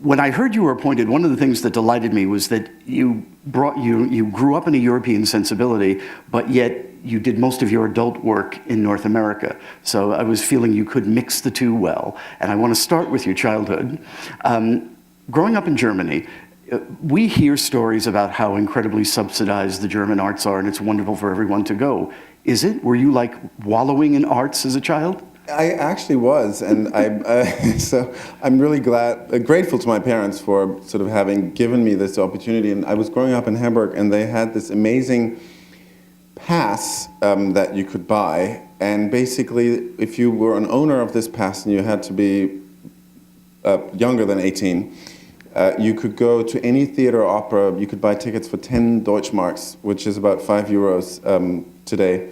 When I heard you were appointed, one of the things that delighted me was that you grew up in a European sensibility, but yet you did most of your adult work in North America. So I was feeling you could mix the two well. And I want to start with your childhood. Growing up in Germany, we hear stories about how incredibly subsidized the German arts are, and it's wonderful for everyone to go. Is it? Were you like wallowing in arts as a child? I actually was, and so I'm really grateful to my parents for sort of having given me this opportunity. And I was growing up in Hamburg, and they had this amazing pass that you could buy. And basically, if you were an owner of this pass and you had to be younger than 18, you could go to any theater or opera. You could buy tickets for 10 Deutschmarks, which is about €5 today.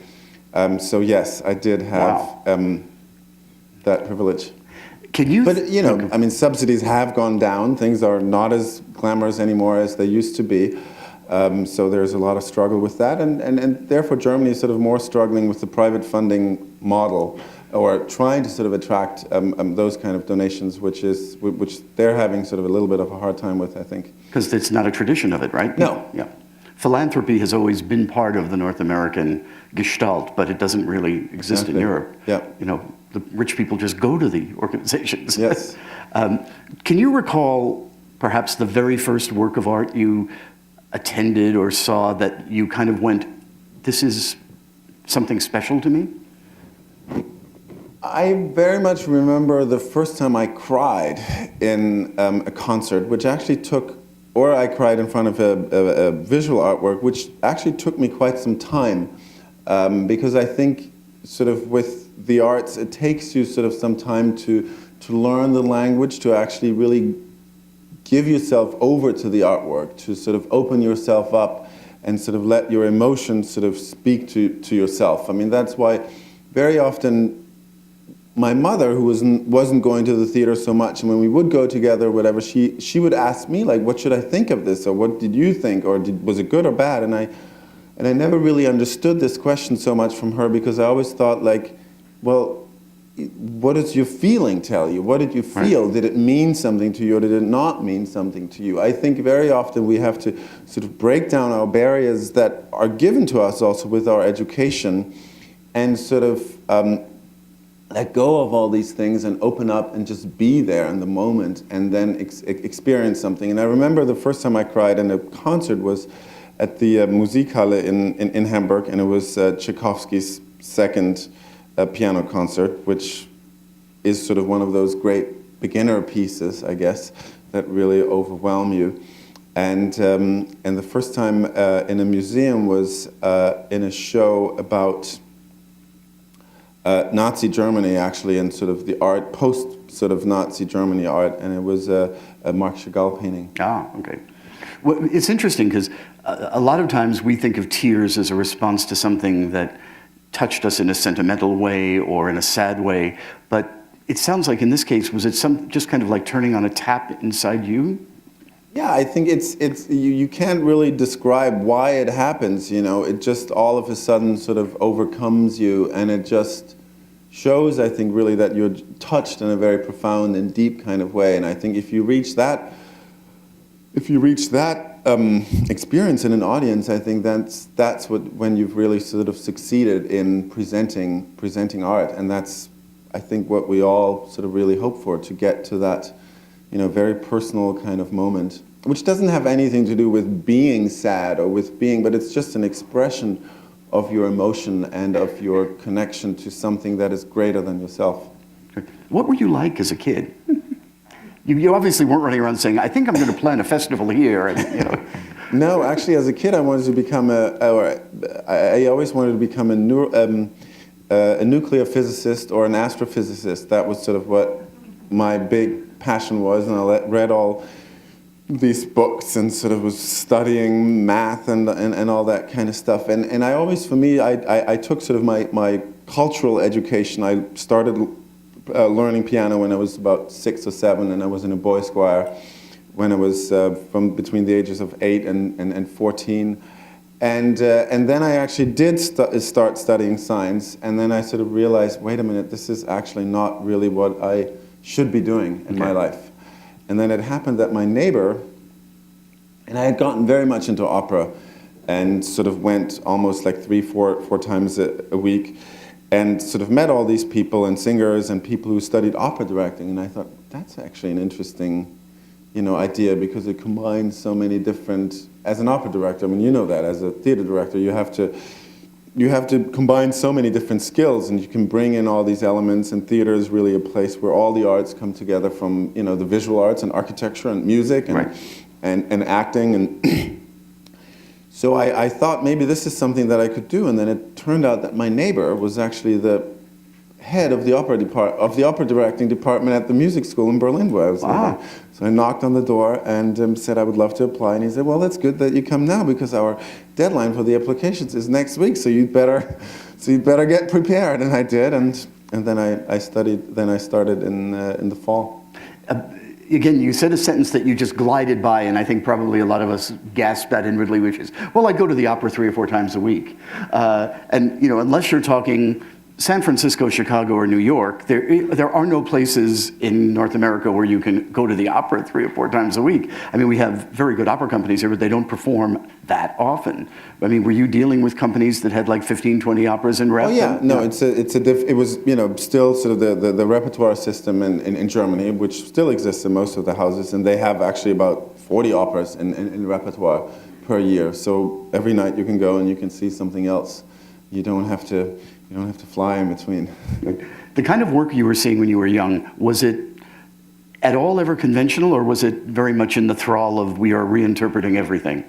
So yes, I did have that privilege. Can you? But you know, I mean, subsidies have gone down. Things are not as glamorous anymore as they used to be. So there's a lot of struggle with that, and therefore Germany is sort of more struggling with the private funding model, or trying to sort of attract those kind of donations, which they're having sort of a little bit of a hard time with, I think. Because it's not a tradition of it, right? No. Yeah. Philanthropy has always been part of the North American gestalt, but it doesn't really exist in Europe. Yeah. You know, the rich people just go to the organizations. Yes. Can you recall perhaps the very first work of art you attended or saw that you kind of went, this is something special to me? I very much remember the first time I cried in a concert, which actually or I cried in front of a visual artwork, which actually took me quite some time, because I think sort of with the arts, it takes you sort of some time to learn the language, to actually really give yourself over to the artwork, to sort of open yourself up and sort of let your emotions sort of speak to yourself. I mean, that's why very often my mother, who wasn't going to the theater so much, and when we would go together, whatever, she would ask me, like, what should I think of this, or what did you think, or was it good or bad? And I never really understood this question so much from her, because I always thought, like, well, what does your feeling tell you? What did you feel? Right. Did it mean something to you, or did it not mean something to you? I think very often we have to sort of break down our barriers that are given to us also with our education, and sort of let go of all these things and open up and just be there in the moment, and then experience something. And I remember the first time I cried in a concert was at the Musikhalle in Hamburg, and it was Tchaikovsky's second piano concert, which is sort of one of those great beginner pieces, I guess, that really overwhelm you. And the first time in a museum was in a show about Nazi Germany, actually, and sort of the art, post sort of Nazi Germany art, and it was a Marc Chagall painting. Ah, okay. Well, it's interesting because a lot of times we think of tears as a response to something that touched us in a sentimental way or in a sad way, but it sounds like in this case, was it just kind of like turning on a tap inside you? Yeah, I think you can't really describe why it happens, you know, it just all of a sudden sort of overcomes you, and it just shows, I think, really that you're touched in a very profound and deep kind of way. And I think if you reach that experience in an audience, I think that's when you've really sort of succeeded in presenting art, and that's, I think, what we all sort of really hope for, to get to that, you know, very personal kind of moment, which doesn't have anything to do with being sad or with being, but it's just an expression of your emotion and of your connection to something that is greater than yourself. What were you like as a kid? You obviously weren't running around saying, I think I'm going to plan a festival here, and, you know. No, actually, as a kid, I wanted to become I always wanted to become a nuclear physicist or an astrophysicist. That was sort of what my big passion was, and I read all these books and sort of was studying math and all that kind of stuff. And I always, for me, I took sort of my cultural education. I started learning piano when I was about 6 or 7, and I was in a boys' choir when I was from between the ages of 8 and 14. And then I actually did start studying science, and then I sort of realized, wait a minute, this is actually not really what I should be doing in my life. And then it happened that my neighbor, and I had gotten very much into opera and sort of went almost like 3-4 times a week and sort of met all these people and singers and people who studied opera directing. And I thought, that's actually an interesting idea, because it combines so many different, as an opera director, I mean, you know that, as a theater director, you have to combine so many different skills, and you can bring in all these elements, and theater is really a place where all the arts come together, from the visual arts and architecture and music and and acting, and so I thought maybe this is something that I could do. And then it turned out that my neighbor was actually the head of the opera directing department at the music school in Berlin, where I was living. So I knocked on the door and said I would love to apply, and he said, well, that's good that you come now, because our deadline for the applications is next week, so you'd better get prepared. And I did, and then I studied. Then I started in the fall. Again, you said a sentence that you just glided by, and I think probably a lot of us gasped at inwardly, which is, well, I go to the opera 3 or 4 times a week. And unless you're talking San Francisco, Chicago, or New York, there are no places in North America where you can go to the opera 3 or 4 times a week. I mean, we have very good opera companies here, but they don't perform that often. I mean, were you dealing with companies that had like 15, 20 operas in rep? Oh yeah, no, it was still sort of the repertoire system in Germany, which still exists in most of the houses, and they have actually about 40 operas in repertoire per year. So every night you can go and you can see something else. You don't have to fly in between. The kind of work you were seeing when you were young, was it at all ever conventional, or was it very much in the thrall of we are reinterpreting everything?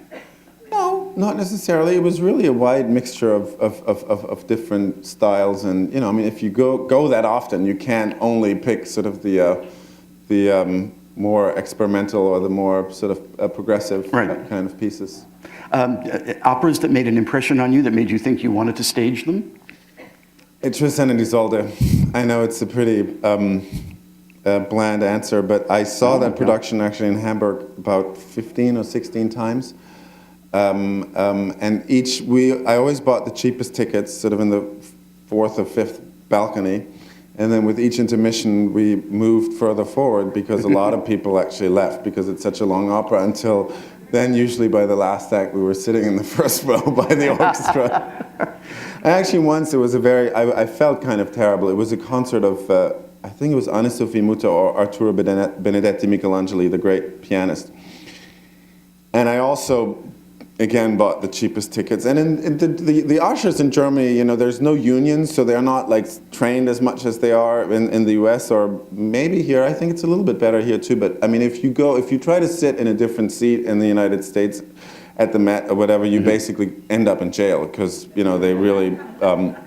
No, not necessarily. It was really a wide mixture of different styles, and I mean, if you go that often, you can't only pick sort of the more experimental or the more sort of progressive kind of pieces. Operas that made an impression on you, that made you think you wanted to stage them? Tristan and Isolde. I know it's a pretty bland answer, but I saw that production actually in Hamburg about 15 or 16 times. And I always bought the cheapest tickets, sort of in the 4th or 5th balcony. And then with each intermission, we moved further forward, because a lot of people actually left, because it's such a long opera. Until then, usually by the last act, we were sitting in the first row by the orchestra. Actually, once it was I felt kind of terrible. It was a concert of, I think it was Anne-Sophie Mutter or Arturo Benedetti Michelangeli, the great pianist. And I also, again, bought the cheapest tickets. And in the ushers in Germany, there's no unions, so they're not like trained as much as they are in the US, or maybe here. I think it's a little bit better here too. But I mean, if you try to sit in a different seat in the United States at the Met or whatever, you basically end up in jail, because they really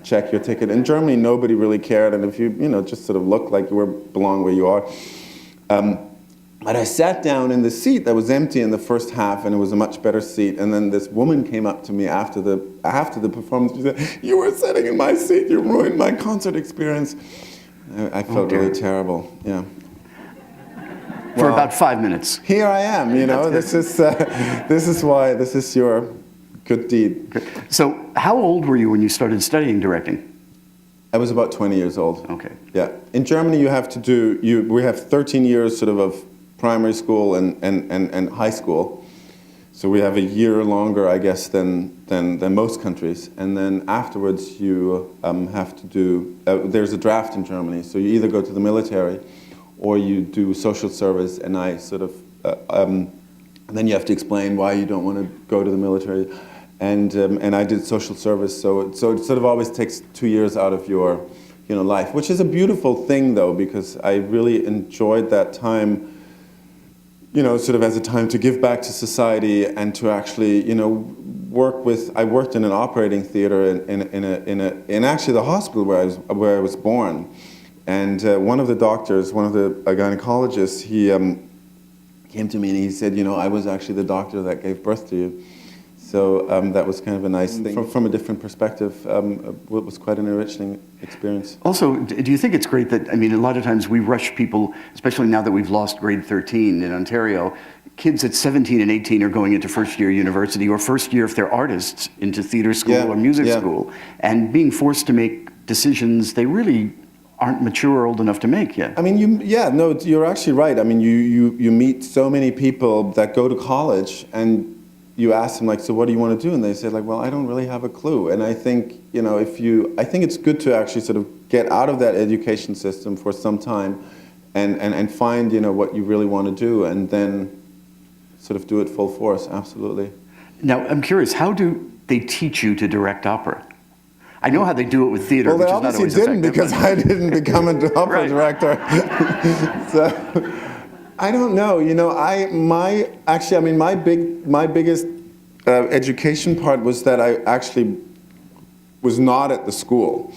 check your ticket. In Germany, nobody really cared, and if you just sort of looked like you belong where you are. But I sat down in the seat that was empty in the first half, and it was a much better seat. And then this woman came up to me after the performance. She said, "You were sitting in my seat. You ruined my concert experience." I felt really terrible. Yeah. For about 5 minutes. Here I am. This is your good deed. So, how old were you when you started studying directing? I was about 20 years old. Okay. Yeah. In Germany, we have 13 years sort of primary school and high school. So we have a year longer, I guess, than most countries. And then afterwards, you have to do, there's a draft in Germany. So you either go to the military or you do social service. And I sort of, and then you have to explain why you don't want to go to the military. And I did social service. So it sort of always takes 2 years out of your life, which is a beautiful thing, though, because I really enjoyed that time, sort of as a time to give back to society and to actually, work with. I worked in an operating theater in actually the hospital where I was born, and one of the doctors, a gynecologist, he came to me and he said, I was actually the doctor that gave birth to you. So that was kind of a nice thing. From a different perspective, it was quite an enriching experience. Also, do you think it's great that, I mean, a lot of times we rush people, especially now that we've lost grade 13 in Ontario, kids at 17 and 18 are going into first year university, or first year if they're artists, into theater school or music school, and being forced to make decisions they really aren't mature or old enough to make yet. I mean, you're actually right. I mean, you meet so many people that go to college, and you ask them, like, so what do you want to do? And they say, like, well, I don't really have a clue. And I think, I think it's good to actually sort of get out of that education system for some time and find, what you really want to do, and then sort of do it full force, absolutely. Now, I'm curious, how do they teach you to direct opera? I know how they do it with theater, well, which they is not obviously always didn't, effective, because I didn't become an opera director. So I don't know. My biggest education part was that I actually was not at the school.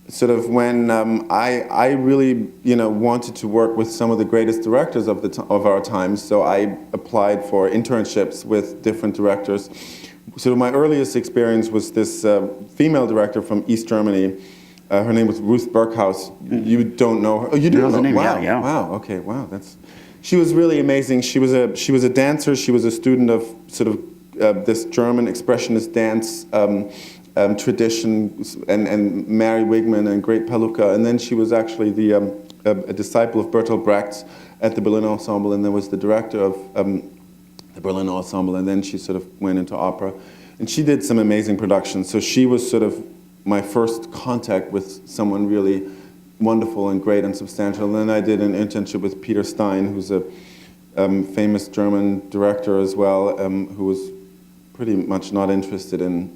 Sort of when I really wanted to work with some of the greatest directors of our time, so I applied for internships with different directors. So my earliest experience was this female director from East Germany. Her name was Ruth Berghaus. You don't know her? Oh, you do know the name? Wow, yeah. wow. Okay, wow. She was really amazing. She was a dancer. She was a student of sort of this German expressionist dance tradition, and Mary Wigman and Great Palooka. And then she was actually a disciple of Bertolt Brecht at the Berlin Ensemble, and then was the director of the Berlin Ensemble, and then she sort of went into opera. And she did some amazing productions. So she was sort of my first contact with someone really wonderful and great and substantial. And then I did an internship with Peter Stein, who's a famous German director as well, who was pretty much not interested in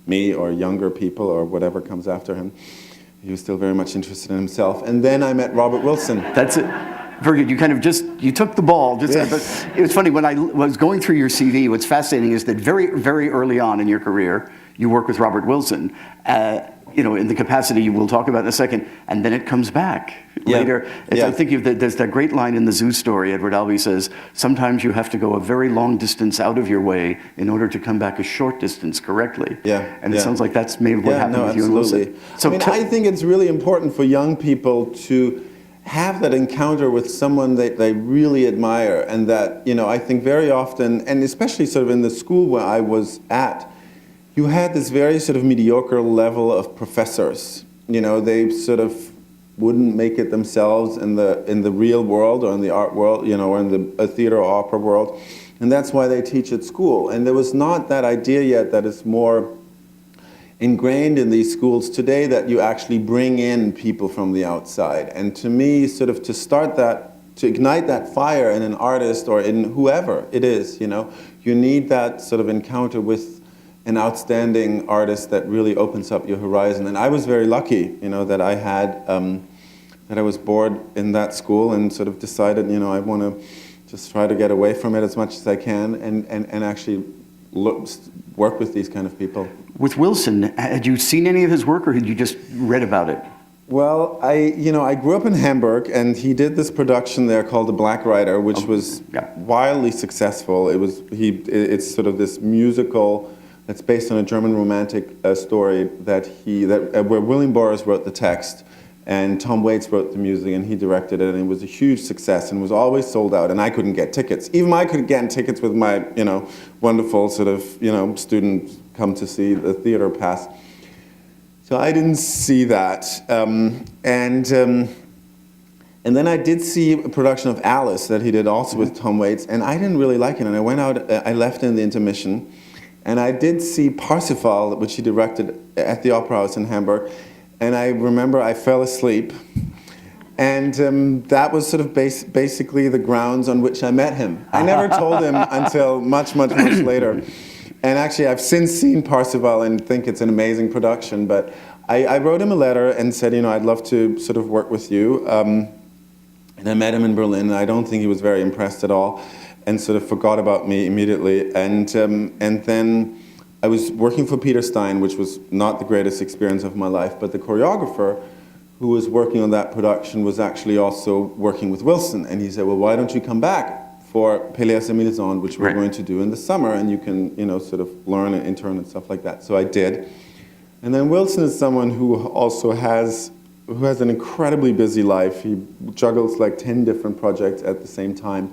me or younger people or whatever comes after him. He was still very much interested in himself. And then I met Robert Wilson. That's it. Very good. You kind of you took the ball. But it was funny, when I was going through your CV, what's fascinating is that very, very early on in your career, you work with Robert Wilson, in the capacity we'll talk about in a second, and then it comes back later. I think there's that great line in the Zoo story. Edward Albee says, sometimes you have to go a very long distance out of your way in order to come back a short distance correctly. And it sounds like that's maybe what happened with you and Wilson. So I think it's really important for young people to have that encounter with someone that they really admire, and that, I think very often, and especially sort of in the school where I was at, you had this very sort of mediocre level of professors. They sort of wouldn't make it themselves in the real world or in the art world, or in the theater or opera world, and that's why they teach at school. And there was not that idea yet that is more ingrained in these schools today, that you actually bring in people from the outside. And to me, sort of to start that, to ignite that fire in an artist or in whoever it is, you need that sort of encounter with an outstanding artist that really opens up your horizon. And I was very lucky, that I had, that I was bored in that school and sort of decided, I want to just try to get away from it as much as I can and actually work with these kind of people. With Wilson, had you seen any of his work, or had you just read about it? Well, I grew up in Hamburg, and he did this production there called The Black Rider, which was wildly successful. It's sort of this musical that's based on a German romantic story where William Burroughs wrote the text, and Tom Waits wrote the music, and he directed it, and it was a huge success, and was always sold out, and I couldn't get tickets. Even I could get tickets with my, wonderful sort of, student come to see the theater pass. So I didn't see that. And then I did see a production of Alice that he did also with Tom Waits, and I didn't really like it, and I left in the intermission, and I did see Parsifal, which he directed at the Opera House in Hamburg, and I remember I fell asleep, and that was sort of basically the grounds on which I met him. I never told him until much, much, much later. And actually, I've since seen Parsifal and think it's an amazing production, but I wrote him a letter and said, I'd love to sort of work with you. And I met him in Berlin, and I don't think he was very impressed at all, and sort of forgot about me immediately. And then I was working for Peter Stein, which was not the greatest experience of my life, but the choreographer who was working on that production was actually also working with Wilson. And he said, well, why don't you come back for Pelléas et Mélisande, which we're going to do in the summer, and you can, sort of learn and intern and stuff like that. So I did. And then Wilson is someone who also has an incredibly busy life. He juggles like 10 different projects at the same time,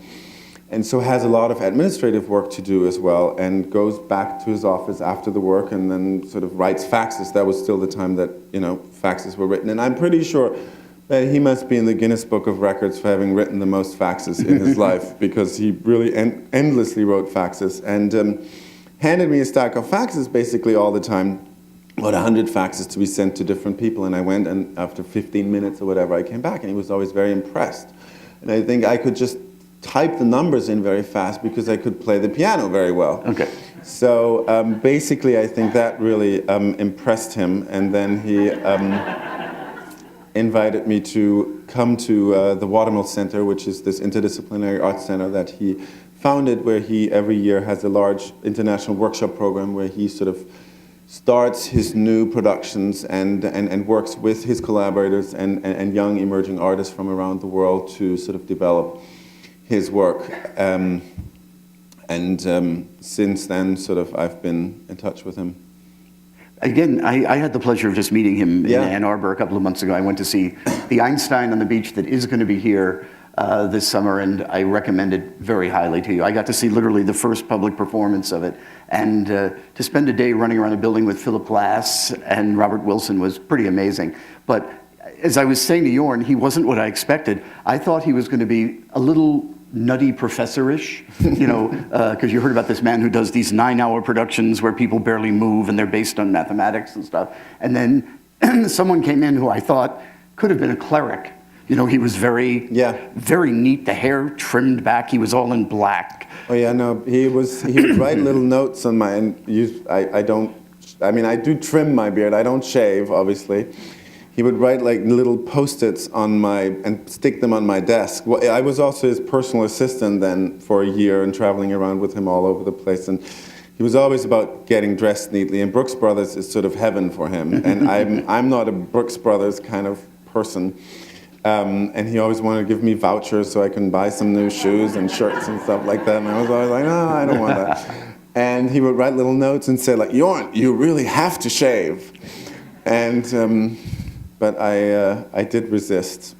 and so has a lot of administrative work to do as well, and goes back to his office after the work and then sort of writes faxes. That was still the time that, faxes were written. And I'm pretty sure He must be in the Guinness Book of Records for having written the most faxes in his life, because he really endlessly wrote faxes, and handed me a stack of faxes basically all the time, about 100 faxes to be sent to different people, and I went, and after 15 minutes or whatever, I came back, and he was always very impressed. And I think I could just type the numbers in very fast because I could play the piano very well. Okay. So basically, I think that really impressed him, and then he invited me to come to the Watermill Center, which is this interdisciplinary arts center that he founded, where he every year has a large international workshop program where he sort of starts his new productions and works with his collaborators and young emerging artists from around the world to sort of develop his work. Since then, sort of, I've been in touch with him. Again, I had the pleasure of just meeting him Yeah. in Ann Arbor a couple of months ago. I went to see the Einstein on the Beach that is going to be here this summer, and I recommend it very highly to you. I got to see literally the first public performance of it, and to spend a day running around a building with Philip Glass and Robert Wilson was pretty amazing. But as I was saying to Jorn, he wasn't what I expected. I thought he was going to be a little nutty professor-ish, because you heard about this man who does these 9-hour productions where people barely move and they're based on mathematics and stuff. And then someone came in who I thought could have been a cleric. He was very neat, the hair trimmed back, he was all in black. Oh yeah, no, he would write little notes on my, I do trim my beard, I don't shave, obviously. He would write like little Post-its and stick them on my desk. Well, I was also his personal assistant then for a year and traveling around with him all over the place. And he was always about getting dressed neatly. And Brooks Brothers is sort of heaven for him. And I'm not a Brooks Brothers kind of person. And he always wanted to give me vouchers so I can buy some new shoes and shirts and stuff like that. And I was always like, no, I don't want that. And he would write little notes and say like, Jorn, you really have to shave. And but I did resist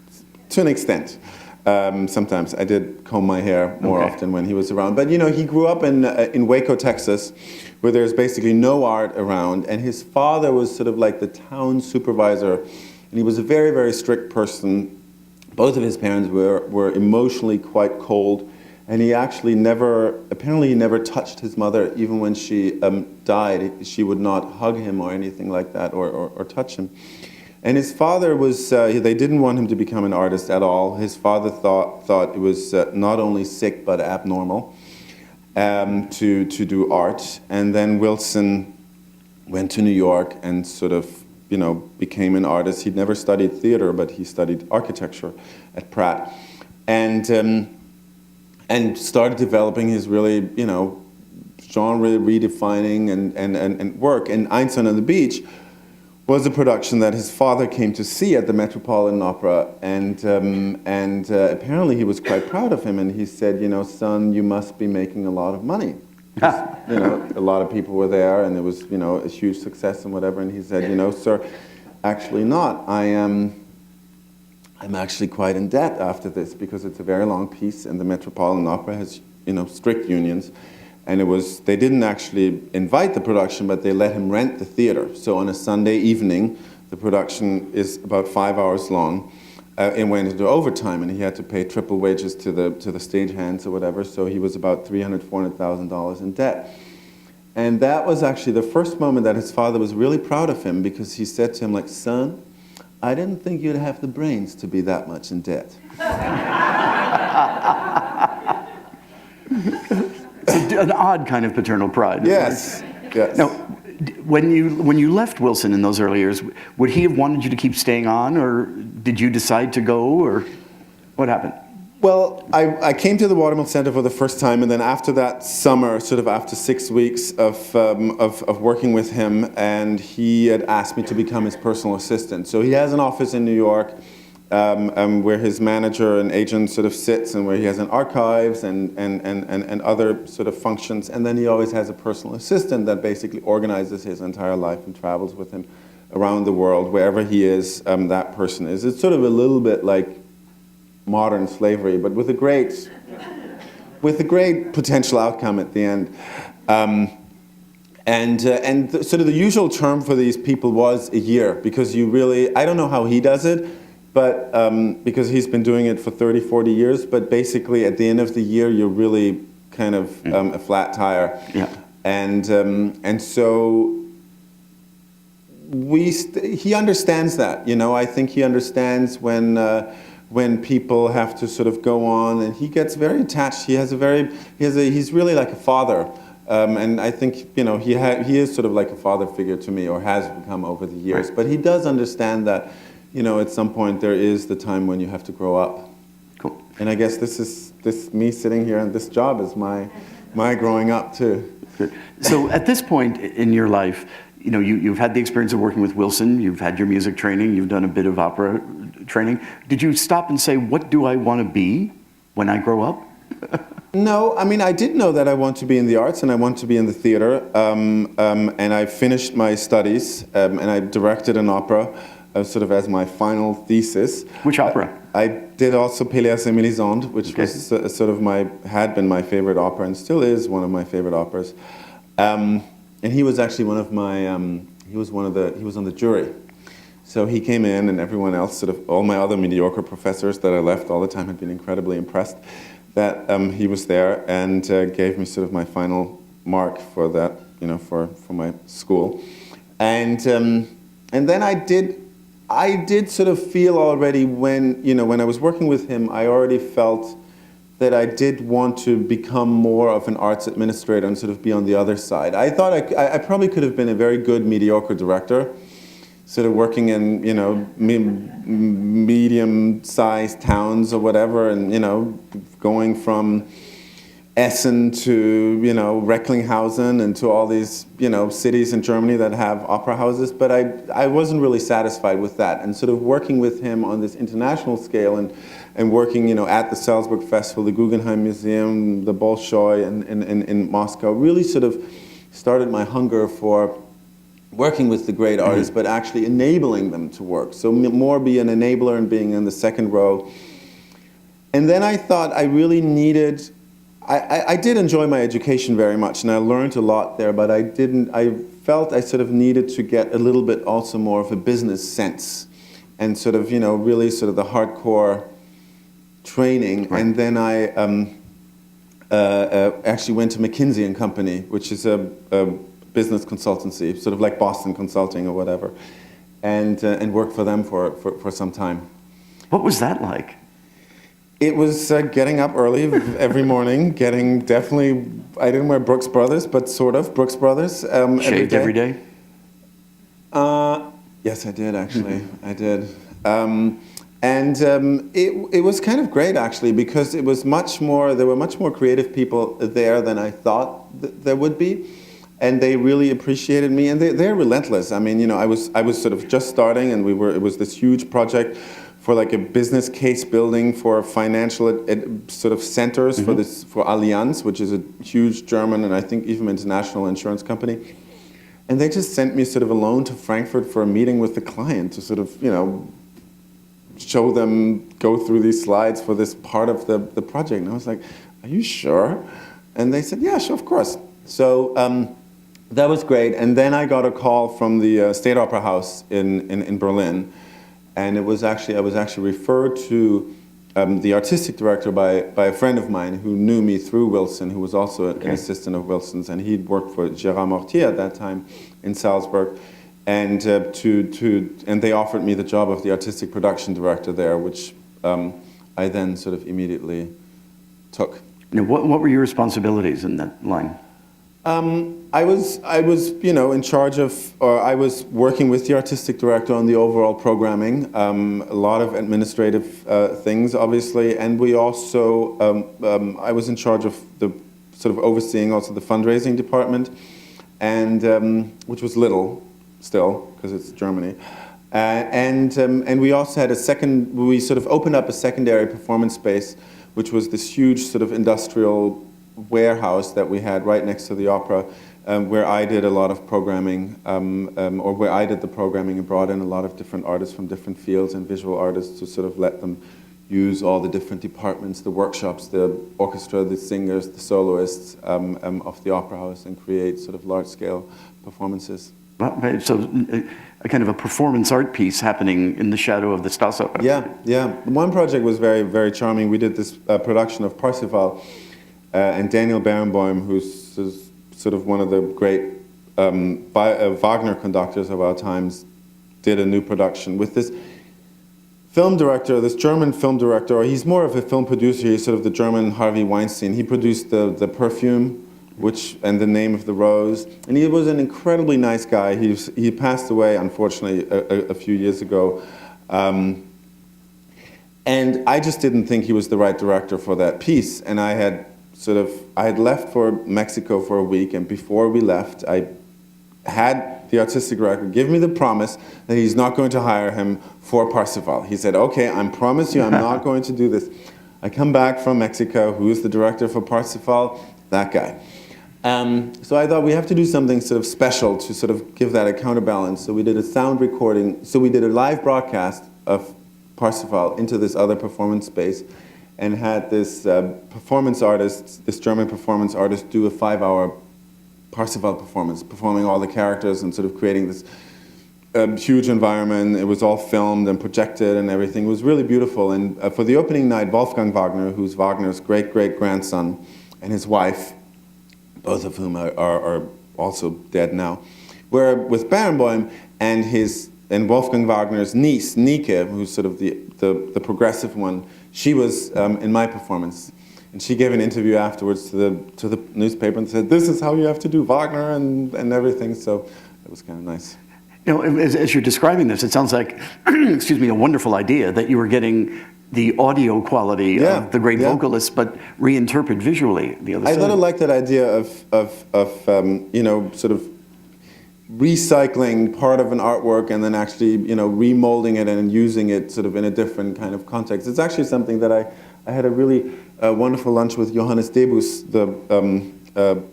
to an extent. Sometimes I did comb my hair more often when he was around. But he grew up in Waco, Texas, where there's basically no art around. And his father was sort of like the town supervisor. And he was a very, very strict person. Both of his parents were emotionally quite cold. And he actually apparently he never touched his mother. Even when she died, she would not hug him or anything like that or touch him. And his father was, they didn't want him to become an artist at all. His father thought it was not only sick but abnormal to do art. And then Wilson went to New York and sort of, became an artist. He'd never studied theater, but he studied architecture at Pratt. And started developing his really, genre redefining and work. And Einstein on the Beach was a production that his father came to see at the Metropolitan Opera, and apparently he was quite proud of him, and he said, son, you must be making a lot of money. A lot of people were there, and it was, a huge success and whatever, and he said, sir, actually not. I'm actually quite in debt after this, because it's a very long piece, and the Metropolitan Opera has, strict unions. And they didn't actually invite the production, but they let him rent the theater. So on a Sunday evening, the production is about 5 hours long. It went into overtime, and he had to pay triple wages to the stagehands or whatever. So he was about $300,000, $400,000 in debt. And that was actually the first moment that his father was really proud of him, because he said to him, like, son, I didn't think you'd have the brains to be that much in debt. An odd kind of paternal pride. Yes. Yes. Now, when you left Wilson in those early years, would he have wanted you to keep staying on, or did you decide to go, or what happened? Well, I came to the Watermill Center for the first time, and then after that summer, sort of after 6 weeks of working with him, and he had asked me to become his personal assistant. So he has an office in New York, where his manager and agent sort of sits, and where he has an archives and other sort of functions. And then he always has a personal assistant that basically organizes his entire life and travels with him around the world. Wherever he is, that person is. It's sort of a little bit like modern slavery, but with a great potential outcome at the end. And sort of the usual term for these people was a year, because I don't know how he does it, but because he's been doing it for 30, 40 years, but basically at the end of the year, you're really kind of a flat tire. Yeah. And so he understands that, you know. I think he understands when people have to sort of go on, and he gets very attached. He's really like a father. And I think, you know, he is sort of like a father figure to me, or has become over the years. Right. But he does understand that, you know, at some point there is the time when you have to grow up. Cool. And I guess me sitting here and this job is my growing up too. Good. So at this point in your life, you know, you've had the experience of working with Wilson, you've had your music training, you've done a bit of opera training. Did you stop and say, what do I want to be when I grow up? No, I mean, I did know that I want to be in the arts and I want to be in the theater. And I finished my studies and I directed an opera sort of as my final thesis. Which opera? I did also Péléas et Mélisande, which was sort of had been my favorite opera and still is one of my favorite operas. And he was actually one of my, he was on the jury. So he came in, and everyone else, sort of all my other mediocre professors that I left all the time, had been incredibly impressed that he was there, and gave me sort of my final mark for that, you know, for my school. And then I did sort of feel already when I was working with him, I already felt that I did want to become more of an arts administrator and sort of be on the other side. I thought I probably could have been a very good mediocre director, sort of working in, you know, medium-sized towns or whatever, and, you know, going from Essen to, you know, Recklinghausen and to all these, you know, cities in Germany that have opera houses. But I wasn't really satisfied with that. And sort of working with him on this international scale and working, you know, at the Salzburg Festival, the Guggenheim Museum, the Bolshoi in Moscow, really sort of started my hunger for working with the great artists, but actually enabling them to work. So more be an enabler and being in the second row. And then I thought I really needed, I did enjoy my education very much, and I learned a lot there, but I felt I sort of needed to get a little bit also more of a business sense, and sort of, you know, really sort of the hardcore training. Right. And then I actually went to McKinsey & Company, which is a business consultancy, sort of like Boston Consulting or whatever, and worked for them for some time. What was that like? It was getting up early every morning, definitely, I didn't wear Brooks Brothers, but sort of Brooks Brothers. Shaved every day? Yes, I did, actually. I did. It was kind of great, actually, because it was there were much more creative people there than I thought there would be. And they really appreciated me, and they're relentless. I mean, you know, I was sort of just starting, and it was this huge project for like a business case building for financial sort of centers for Allianz, which is a huge German and I think even international insurance company. And they just sent me sort of alone to Frankfurt for a meeting with the client to sort of, you know, show them, go through these slides for this part of the project. And I was like, are you sure? And they said, yeah, sure, of course. So that was great. And then I got a call from the State Opera House in Berlin. And I was actually referred to the artistic director by a friend of mine who knew me through Wilson, who was also an assistant of Wilson's, and he'd worked for Gérard Mortier at that time in Salzburg, and they offered me the job of the artistic production director there, which I then sort of immediately took. Now, what were your responsibilities in that line? I was, you know, in charge of, or I was working with the artistic director on the overall programming, a lot of administrative things, obviously, and we also, I was in charge of the sort of overseeing also the fundraising department, and which was little still because it's Germany, and we also had we sort of opened up a secondary performance space, which was this huge sort of industrial warehouse that we had right next to the opera, where I did a lot of programming, or where I did the programming and brought in a lot of different artists from different fields and visual artists to sort of let them use all the different departments, the workshops, the orchestra, the singers, the soloists of the opera house, and create sort of large-scale performances. Well, so a kind of a performance art piece happening in the shadow of the Stasso. Yeah, yeah. One project was very, very charming. We did this production of Parsifal, and Daniel Barenboim, who's sort of one of the great Wagner conductors of our times, did a new production with this film director, this German film director, or he's more of a film producer. He's sort of the German Harvey Weinstein. He produced the Perfume, and The Name of the Rose, and he was an incredibly nice guy. He passed away, unfortunately, a few years ago, and I just didn't think he was the right director for that piece. And I had left for Mexico for a week, and before we left, I had the artistic director give me the promise that he's not going to hire him for Parsifal. He said, "Okay, I promise you, I'm not going to do this." I come back from Mexico. Who's the director for Parsifal? That guy. So I thought we have to do something sort of special to sort of give that a counterbalance. So we did a sound recording. So we did a live broadcast of Parsifal into this other performance space, and had this performance artist, this German performance artist, do a 5-hour Parsifal performance, performing all the characters and sort of creating this huge environment. It was all filmed and projected and everything. It was really beautiful. And for the opening night, Wolfgang Wagner, who's Wagner's great-great-grandson, and his wife, both of whom are also dead now, were with Barenboim and Wolfgang Wagner's niece, Nike, who's sort of the progressive one. She was in my performance, and she gave an interview afterwards to the newspaper and said, "This is how you have to do Wagner and everything." So it was kind of nice. You know, as you're describing this, it sounds like, excuse me, a wonderful idea that you were getting the audio quality of the great vocalist, but reinterpret visually the other side. I thought I liked that idea of you know, sort of recycling part of an artwork and then actually, you know, remolding it and using it sort of in a different kind of context. It's actually something that I had a really wonderful lunch with Johannes Debus, the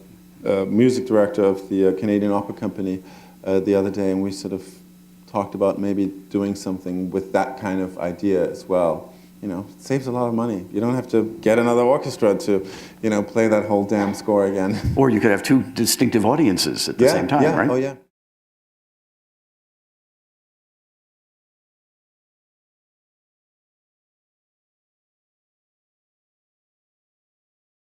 music director of the Canadian Opera Company, the other day, and we sort of talked about maybe doing something with that kind of idea as well. You know, it saves a lot of money. You don't have to get another orchestra to, you know, play that whole damn score again. Or you could have two distinctive audiences at the same time, right? Oh, yeah.